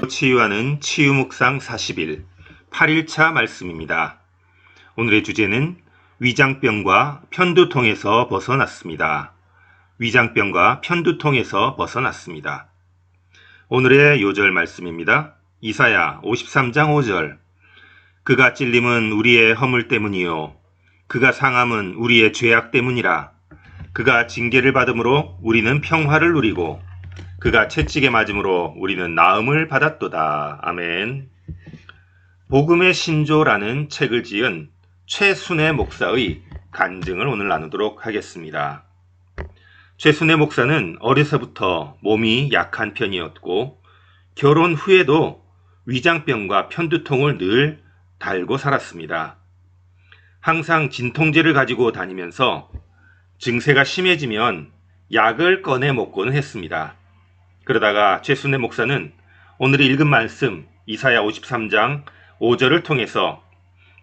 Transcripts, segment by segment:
믿음으로 치유하는 치유묵상 40일 8일차 말씀입니다. 오늘의 주제는 위장병과 편두통에서 벗어났습니다. 위장병과 편두통에서 벗어났습니다. 오늘의 요절 말씀입니다. 이사야 53장 5절. 그가 찔림은 우리의 허물 때문이요 그가 상함은 우리의 죄악 때문이라. 그가 징계를 받음으로 우리는 평화를 누리고 그가 채찍에 맞음으로 우리는 나음을 받았도다. 아멘. 복음의 신조라는 책을 지은 최순애 목사의 간증을 오늘 나누도록 하겠습니다. 최순애 목사는 어려서부터 몸이 약한 편이었고 결혼 후에도 위장병과 편두통을 늘 달고 살았습니다. 항상 진통제를 가지고 다니면서 증세가 심해지면 약을 꺼내 먹고는 했습니다. 그러다가 최순애 목사는 오늘 읽은 말씀 이사야 53장 5절을 통해서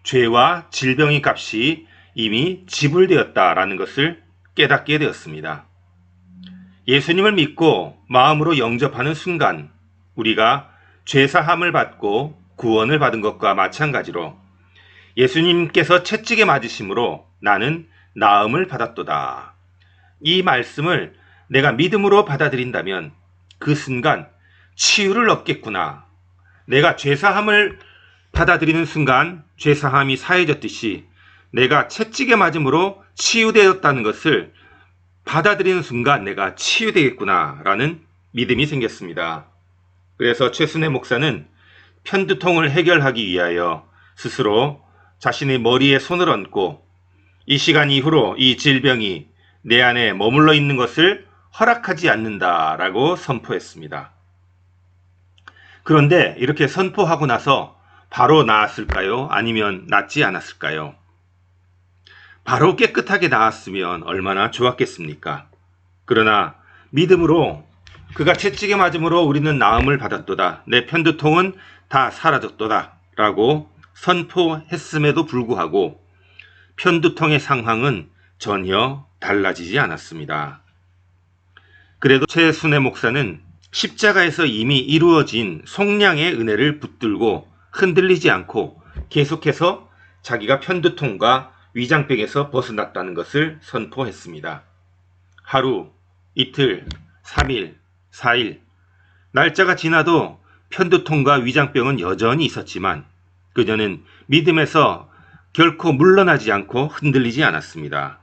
죄와 질병의 값이 이미 지불되었다라는 것을 깨닫게 되었습니다. 예수님을 믿고 마음으로 영접하는 순간 우리가 죄사함을 받고 구원을 받은 것과 마찬가지로 예수님께서 채찍에 맞으심으로 나는 나음을 받았도다. 이 말씀을 내가 믿음으로 받아들인다면 그 순간 치유를 얻겠구나. 내가 죄사함을 받아들이는 순간 죄사함이 사해졌듯이 내가 채찍에 맞음으로 치유되었다는 것을 받아들이는 순간 내가 치유되겠구나 라는 믿음이 생겼습니다. 그래서 최순애 목사는 편두통을 해결하기 위하여 스스로 자신의 머리에 손을 얹고 이 시간 이후로 이 질병이 내 안에 머물러 있는 것을 허락하지 않는다라고 선포했습니다. 그런데 이렇게 선포하고 나서 바로 나았을까요? 아니면 낫지 않았을까요? 바로 깨끗하게 나았으면 얼마나 좋았겠습니까? 그러나 믿음으로 그가 채찍에 맞음으로 우리는 나음을 받았도다. 내 편두통은 다 사라졌도다. 라고 선포했음에도 불구하고 편두통의 상황은 전혀 달라지지 않았습니다. 그래도 최순애 목사는 십자가에서 이미 이루어진 속량의 은혜를 붙들고 흔들리지 않고 계속해서 자기가 편두통과 위장병에서 벗어났다는 것을 선포했습니다. 하루, 이틀, 3일, 4일, 날짜가 지나도 편두통과 위장병은 여전히 있었지만 그녀는 믿음에서 결코 물러나지 않고 흔들리지 않았습니다.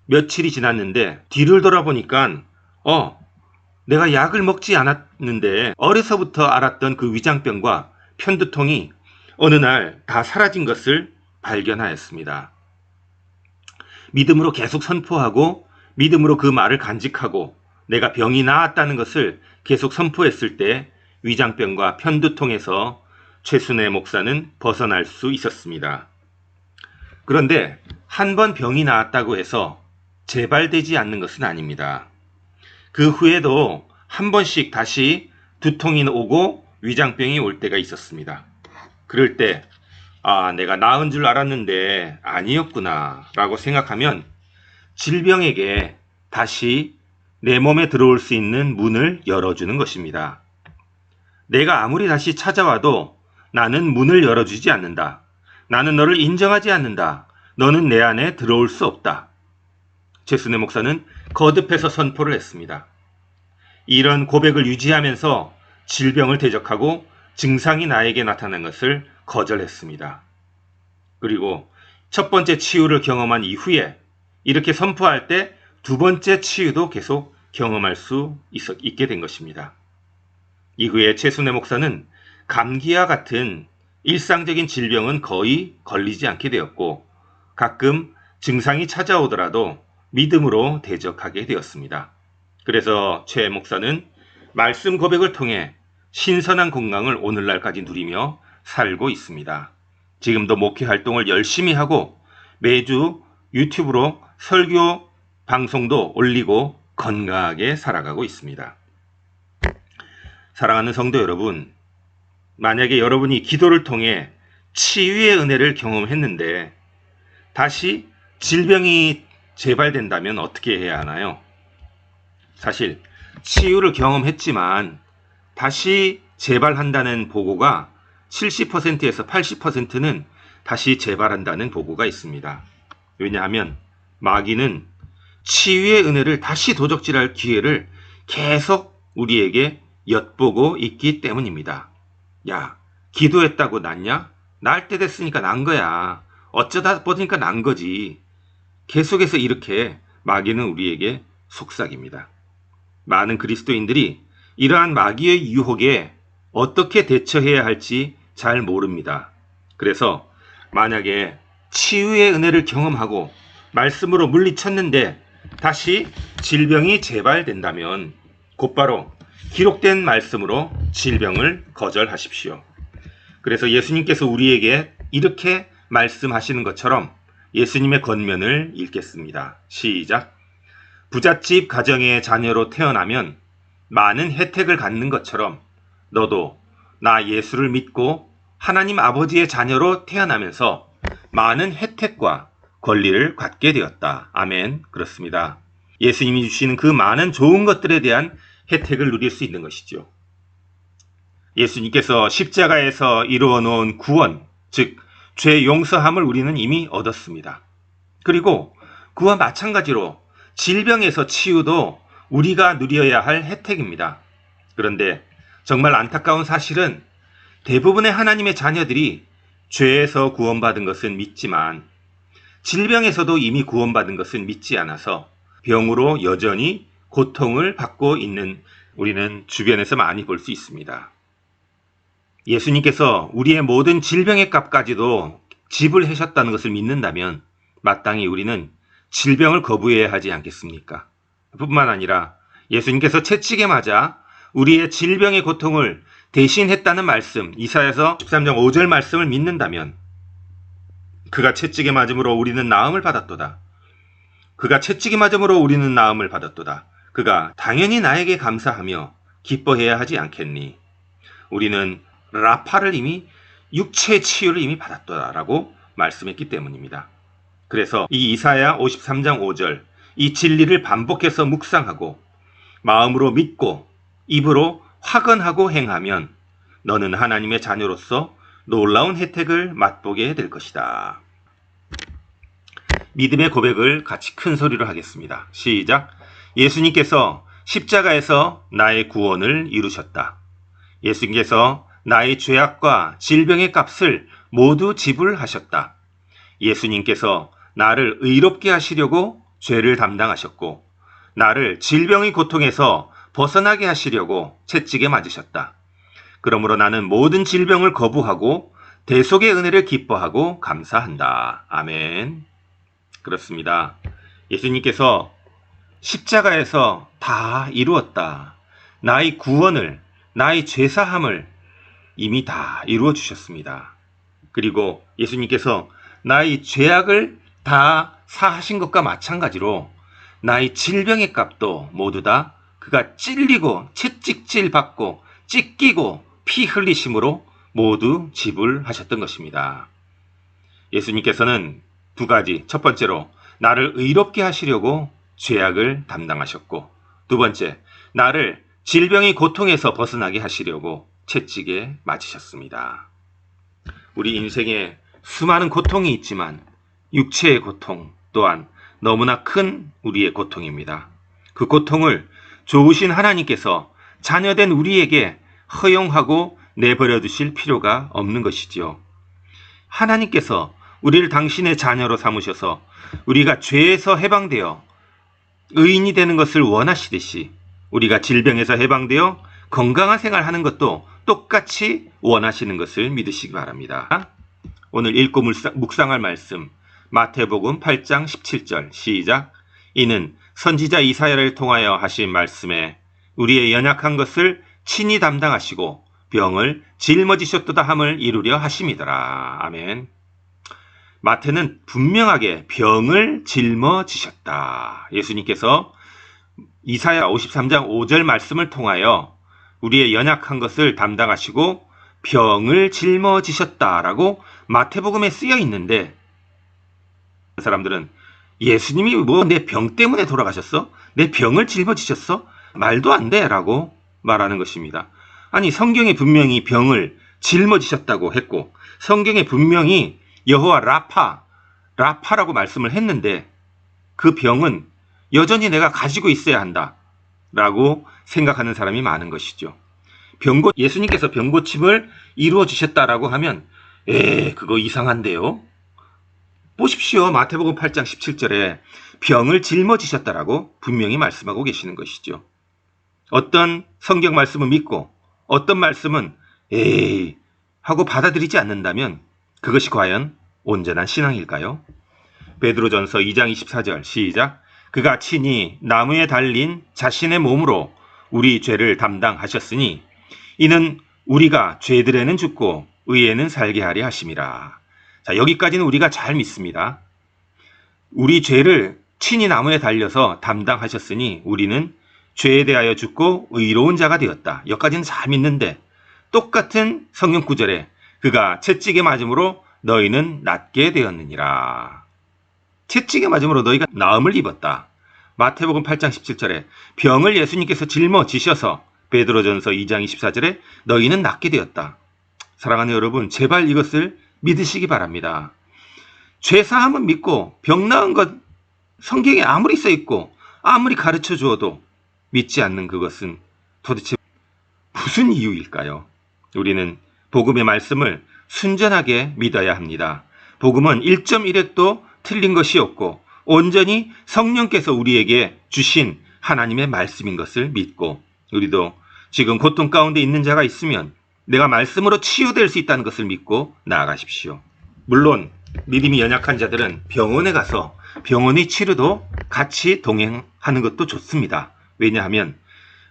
며칠이 지났는데 뒤를 돌아보니까 내가 약을 먹지 않았는데 어려서부터 알았던 그 위장병과 편두통이 어느 날 다 사라진 것을 발견하였습니다. 믿음으로 계속 선포하고 믿음으로 그 말을 간직하고 내가 병이 나았다는 것을 계속 선포했을 때 위장병과 편두통에서 최순애 목사는 벗어날 수 있었습니다. 그런데 한 번 병이 나았다고 해서 재발되지 않는 것은 아닙니다. 그 후에도 한 번씩 다시 두통이 오고 위장병이 올 때가 있었습니다. 그럴 때 내가 나은 줄 알았는데 아니었구나 라고 생각하면 질병에게 다시 내 몸에 들어올 수 있는 문을 열어주는 것입니다. 내가 아무리 다시 찾아와도 나는 문을 열어주지 않는다. 나는 너를 인정하지 않는다. 너는 내 안에 들어올 수 없다. 최순애 목사는 거듭해서 선포를 했습니다. 이런 고백을 유지하면서 질병을 대적하고 증상이 나에게 나타난 것을 거절했습니다. 그리고 첫 번째 치유를 경험한 이후에 이렇게 선포할 때 두 번째 치유도 계속 경험할 수 있게 된 것입니다. 이후에 최순애 목사는 감기와 같은 일상적인 질병은 거의 걸리지 않게 되었고 가끔 증상이 찾아오더라도 믿음으로 대적하게 되었습니다. 그래서 최 목사는 말씀 고백을 통해 신선한 건강을 오늘날까지 누리며 살고 있습니다. 지금도 목회 활동을 열심히 하고 매주 유튜브로 설교 방송도 올리고 건강하게 살아가고 있습니다. 사랑하는 성도 여러분, 만약에 여러분이 기도를 통해 치유의 은혜를 경험했는데 다시 질병이 재발된다면 어떻게 해야 하나요? 사실 치유를 경험했지만 다시 재발한다는 보고가 70%에서 80%는 다시 재발한다는 보고가 있습니다. 왜냐하면 마귀는 치유의 은혜를 다시 도적질할 기회를 계속 우리에게 엿보고 있기 때문입니다. 야, 기도했다고 낫냐? 날 때 됐으니까 난 거야. 어쩌다 보니까 난 거지. 계속해서 이렇게 마귀는 우리에게 속삭입니다. 많은 그리스도인들이 이러한 마귀의 유혹에 어떻게 대처해야 할지 잘 모릅니다. 그래서 만약에 치유의 은혜를 경험하고 말씀으로 물리쳤는데 다시 질병이 재발된다면 곧바로 기록된 말씀으로 질병을 거절하십시오. 그래서 예수님께서 우리에게 이렇게 말씀하시는 것처럼 예수님의 권면을 읽겠습니다. 시작. 부잣집 가정의 자녀로 태어나면 많은 혜택을 갖는 것처럼 너도 나 예수를 믿고 하나님 아버지의 자녀로 태어나면서 많은 혜택과 권리를 갖게 되었다. 아멘. 그렇습니다. 예수님이 주시는 그 많은 좋은 것들에 대한 혜택을 누릴 수 있는 것이죠. 예수님께서 십자가에서 이루어 놓은 구원, 즉 죄 용서함을 우리는 이미 얻었습니다. 그리고 그와 마찬가지로 질병에서 치유도 우리가 누려야 할 혜택입니다. 그런데 정말 안타까운 사실은 대부분의 하나님의 자녀들이 죄에서 구원받은 것은 믿지만 질병에서도 이미 구원받은 것은 믿지 않아서 병으로 여전히 고통을 받고 있는 우리는 주변에서 많이 볼 수 있습니다. 예수님께서 우리의 모든 질병의 값까지도 지불하셨다는 것을 믿는다면 마땅히 우리는 질병을 거부해야 하지 않겠습니까? 뿐만 아니라 예수님께서 채찍에 맞아 우리의 질병의 고통을 대신했다는 말씀, 이사야서 13장 5절 말씀을 믿는다면 그가 채찍에 맞음으로 우리는 나음을 받았도다. 그가 채찍에 맞음으로 우리는 나음을 받았도다. 그가 당연히 나에게 감사하며 기뻐해야 하지 않겠니? 우리는 라파를 이미 육체의 치유를 이미 받았다라고 말씀했기 때문입니다. 그래서 이 이사야 53장 5절 이 진리를 반복해서 묵상하고 마음으로 믿고 입으로 확언하고 행하면 너는 하나님의 자녀로서 놀라운 혜택을 맛보게 될 것이다. 믿음의 고백을 같이 큰 소리로 하겠습니다. 시작. 예수님께서 십자가에서 나의 구원을 이루셨다. 예수님께서 나의 죄악과 질병의 값을 모두 지불하셨다. 예수님께서 나를 의롭게 하시려고 죄를 담당하셨고 나를 질병의 고통에서 벗어나게 하시려고 채찍에 맞으셨다. 그러므로 나는 모든 질병을 거부하고 대속의 은혜를 기뻐하고 감사한다. 아멘. 그렇습니다. 예수님께서 십자가에서 다 이루었다. 나의 구원을, 나의 죄사함을 이미 다 이루어 주셨습니다. 그리고 예수님께서 나의 죄악을 다 사하신 것과 마찬가지로 나의 질병의 값도 모두 다 그가 찔리고 채찍질 받고 찢기고 피 흘리심으로 모두 지불하셨던 것입니다. 예수님께서는 두 가지, 첫 번째로 나를 의롭게 하시려고 죄악을 담당하셨고 두 번째, 나를 질병의 고통에서 벗어나게 하시려고 채찍에 맞으셨습니다. 우리 인생에 수많은 고통이 있지만 육체의 고통 또한 너무나 큰 우리의 고통입니다. 그 고통을 좋으신 하나님께서 자녀된 우리에게 허용하고 내버려 두실 필요가 없는 것이지요. 하나님께서 우리를 당신의 자녀로 삼으셔서 우리가 죄에서 해방되어 의인이 되는 것을 원하시듯이 우리가 질병에서 해방되어 건강한 생활하는 것도 똑같이 원하시는 것을 믿으시기 바랍니다. 오늘 읽고 묵상할 말씀 마태복음 8장 17절 시작. 이는 선지자 이사야를 통하여 하신 말씀에 우리의 연약한 것을 친히 담당하시고 병을 짊어지셨도다 함을 이루려 하심이더라. 아멘. 마태는 분명하게 병을 짊어지셨다. 예수님께서 이사야 53장 5절 말씀을 통하여 우리의 연약한 것을 담당하시고 병을 짊어지셨다라고 마태복음에 쓰여 있는데 사람들은 예수님이 뭐 내 병 때문에 돌아가셨어? 내 병을 짊어지셨어? 말도 안 돼 라고 말하는 것입니다. 아니, 성경에 분명히 병을 짊어지셨다고 했고, 성경에 분명히 여호와 라파라고 말씀을 했는데, 그 병은 여전히 내가 가지고 있어야 한다라고 생각하는 사람이 많은 것이죠. 예수님께서 병고침을 이루어 주셨다라고 하면, 그거 이상한데요? 보십시오. 마태복음 8장 17절에 병을 짊어지셨다라고 분명히 말씀하고 계시는 것이죠. 어떤 성경 말씀을 믿고 어떤 말씀은 에이 하고 받아들이지 않는다면 그것이 과연 온전한 신앙일까요? 베드로전서 2장 24절 시작. 그가 친히 나무에 달린 자신의 몸으로 우리 죄를 담당하셨으니 이는 우리가 죄들에는 죽고 의에는 살게 하려 하심이라. 자, 여기까지는 우리가 잘 믿습니다. 우리 죄를 친히 나무에 달려서 담당하셨으니 우리는 죄에 대하여 죽고 의로운 자가 되었다. 여기까지는 잘 믿는데 똑같은 성경 구절에 그가 채찍에 맞음으로 너희는 낫게 되었느니라. 채찍에 맞음으로 너희가 나음을 입었다. 마태복음 8장 17절에 병을 예수님께서 짊어지셔서 베드로전서 2장 24절에 너희는 낫게 되었다. 사랑하는 여러분, 제발 이것을 믿으시기 바랍니다. 죄사함은 믿고 병 나은 것 성경에 아무리 써있고 아무리 가르쳐 주어도 믿지 않는 그것은 도대체 무슨 이유일까요? 우리는 복음의 말씀을 순전하게 믿어야 합니다. 복음은 1.1획도 틀린 것이 없고 온전히 성령께서 우리에게 주신 하나님의 말씀인 것을 믿고 우리도 지금 고통 가운데 있는 자가 있으면 내가 말씀으로 치유될 수 있다는 것을 믿고 나아가십시오. 물론 믿음이 연약한 자들은 병원에 가서 병원의 치료도 같이 동행하는 것도 좋습니다. 왜냐하면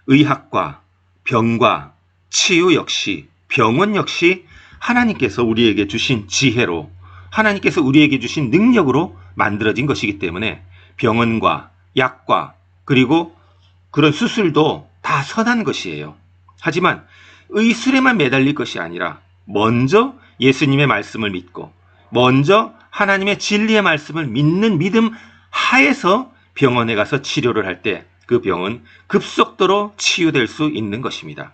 의학과 병과 치유 역시 병원 역시 하나님께서 우리에게 주신 지혜로 하나님께서 우리에게 주신 능력으로 만들어진 것이기 때문에 병원과 약과 그리고 그런 수술도 다 선한 것이에요. 하지만 의술에만 매달릴 것이 아니라 먼저 예수님의 말씀을 믿고 먼저 하나님의 진리의 말씀을 믿는 믿음 하에서 병원에 가서 치료를 할 때 그 병은 급속도로 치유될 수 있는 것입니다.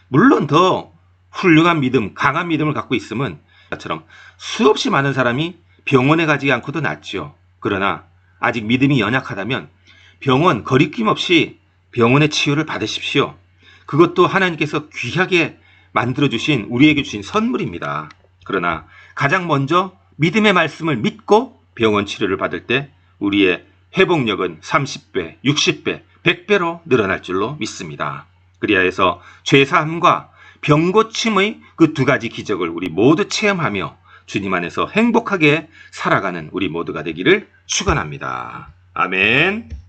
물론 더 훌륭한 믿음, 강한 믿음을 갖고 있으면 처럼 수없이 많은 사람이 병원에 가지 않고도 낫죠. 그러나 아직 믿음이 연약하다면 병원 거리낌 없이 병원의 치유를 받으십시오. 그것도 하나님께서 귀하게 만들어주신 우리에게 주신 선물입니다. 그러나 가장 먼저 믿음의 말씀을 믿고 병원 치료를 받을 때 우리의 회복력은 30배, 60배, 100배로 늘어날 줄로 믿습니다. 그리하여서 죄사함과 병고침의 그 두 가지 기적을 우리 모두 체험하며 주님 안에서 행복하게 살아가는 우리 모두가 되기를 축원합니다. 아멘.